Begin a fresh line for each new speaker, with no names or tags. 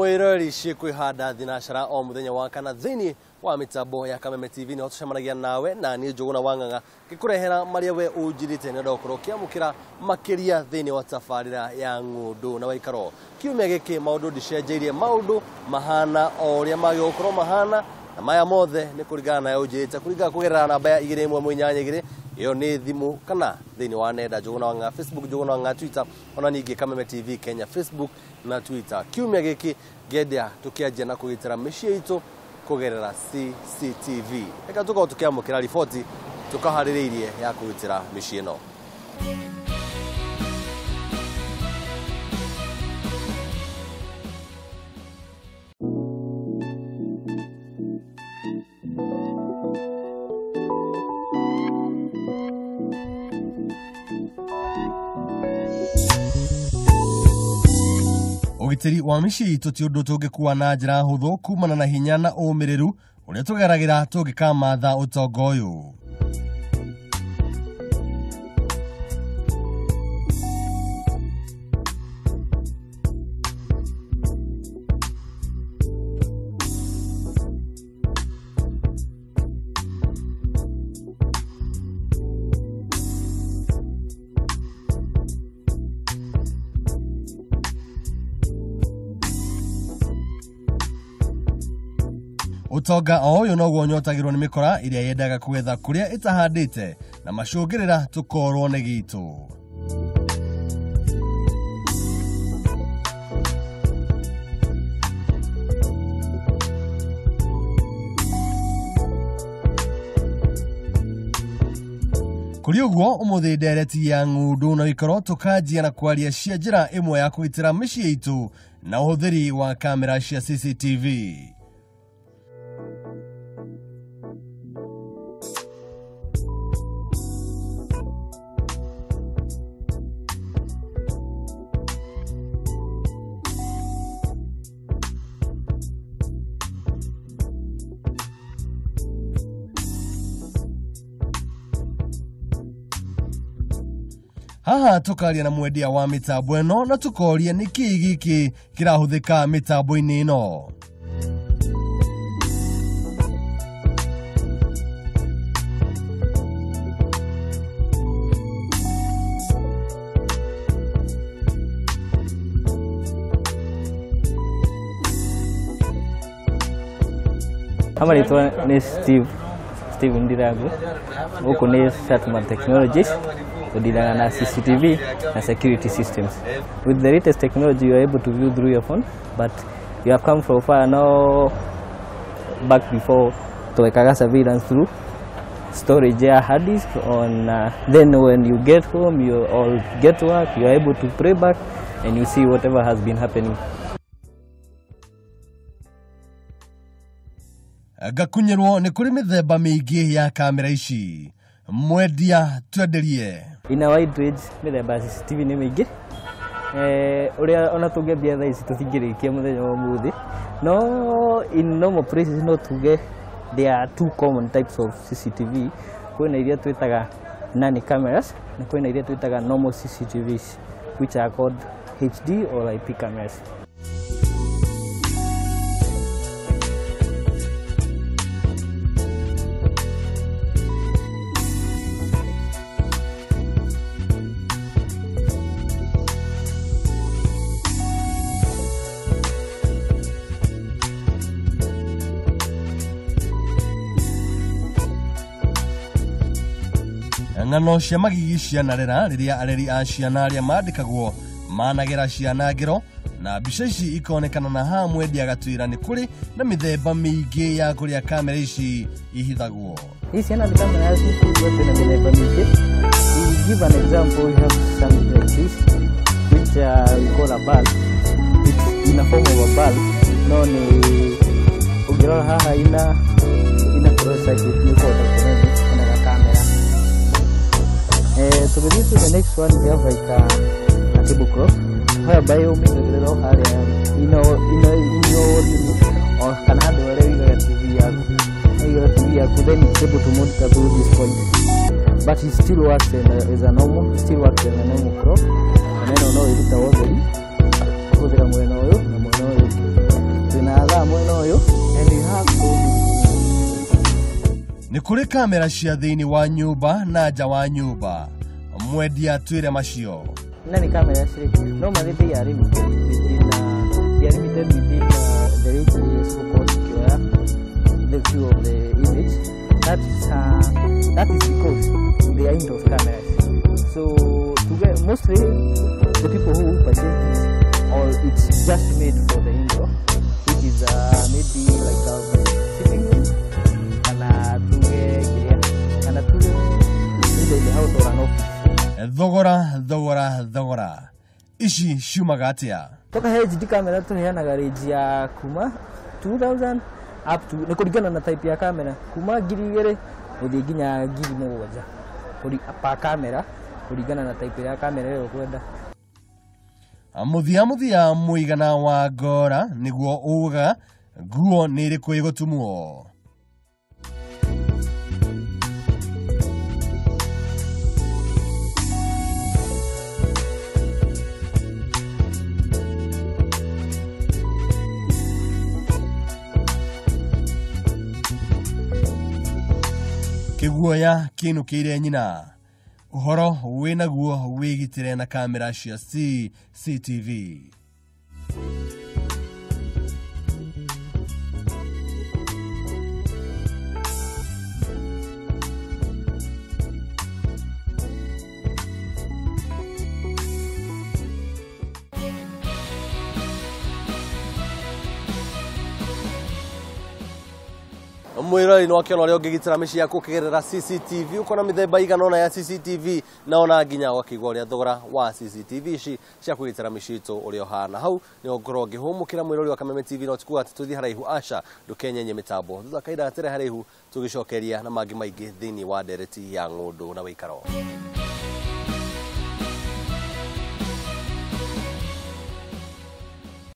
mwirori kwihanda thinashara o muthenya wa kana thini wa mitambo ya Kameme TV ni hotucemanagia nawe na ni Njuguna Wang'ang'a gikurehera maria we ujirite ne ndokoro kiamukira makiria thini wa tafarira ya Ng'undu na Waikaro kiumia giki maundu ndicenjeirie maundu mahana o ria magikoro mahana na maya mothe ni kurigana na ujirite kuriga kugerera namba ya 2182 iyo ni thimu kana thini wa nenda Njuguna Wang'ang'a Facebook Njuguna Wang'ang'a Twitter ona ningi Kameme TV Kenya Facebook na Twitter kiumia giki gedia tukianjia na kugitira micii itu kugerera CCTV eka tuko tukiamukira ripoti tukahaririirie ya kugitira micii ino. Ugitiri wa micii tuti undu tungikuwa na njira huthu kumana na hinya na umiriru uria tugeragira tungikamatha utongo uyu. Utonga oyo no gwonyotagirwo ni mikora iria yendaga kugetha kuria itahandite na macungirira tukorwo ni gitu. Kuri uguo umuthi ndereti ya Ng'undu na Waikaro tukanjia na kwaria cia njira imwe ya kugitira micii itu na uhuthiri wa kamera cia CCTV. Haha tukaria na mwendia wa mitambo eno na tukoria niki giki kirahuthika mitambo-ini ino.
Kama ni Steve Ndiragu huko ni Satman Technologies kudilana na CCTV na security systems. With the latest technology you are able to view through your phone, but you have come from far now. Back before tuwekaga surveillance through storage ya hard disk on then when you get home you all get to work, you are able to pray back and you see whatever has been happening.
Gakunyirwo ni kuri mithemba mingi ya kamera ici mwendia twenderie.
In a wide range mithemba ya CCTV ni mingi uria ona tungembia thaa ici tuthingirikia muthenya wa muthi no in normal places no tuge there are two common types of CCTV. Kwina iria twitaga nani cameras na kwina iria twitaga normal CCTVs which are called HD or IP cameras.
Ng'ano cia magigi ciana rera riria areri a ciana aria mandikagwo managera ciana ngero na mbica ici ikonekana na ha mwendia gatwira ni kuri na mithemba mingi ya kuria kamera ici ihithagwo.
Hii ciana ni kamera ya CCTV na mithemba mingi. To give an example, we have something like this which we call a bulb. It's in a form of a bulb. No ni ugira haha ina cross circuit ni kwa na kamera. To get into the next one, we have like a tablecloth, whereby you make a little area, or can have the TV, then it's able to monitor through this point. But it still works as a normal, crop. And then I know it's a oil and you have to
Nĩ kũrĩ kamera cia thĩinĩ wa nyũmba na nja wa nyũmba. Mwendia twĩre macio.
Nani kamera cirĩ normally they are limited within the range support the view of the image. That is because they are indoor cameras. So to get mostly the people who purchase this, or it's just made for the indoor, which is maybe like a sitting room and a two in the house or an office.
Thogora. Ici ciumaga atĩa?
Toka HD camera tuheanaga range ya kuma 2000 up to ni kuringana na type ya camera kuma 2000 uthi nginya 7000 kuri pa camera kuringana na type ya camera ile ukwenda.
Muthia muigana wa ngora niguo uga nguo nĩ ĩrĩkũ ĩgũtumwo. Kiguoya kinukĩire nyina. Uhoro wĩnaguo wĩgitĩre na kamera cia CCTV. Mwirori no akiona uri ungigitira mici yaku ukigerera CCTV ukona mithemba igana ona ya CCTV na ona nginya wakigwa uri thogora wa CCTV ici cia kugitira mici itu uri ohana hau ni ngoro ngihumukira mwirori wa Kameme TV no tikuga tuthi haraihu aca ndukenyenye mitambo thutha kaida atire haraihu tugicokeria na mangi maingi thini wa ndereti ya Ng'undu na Wĩikaro.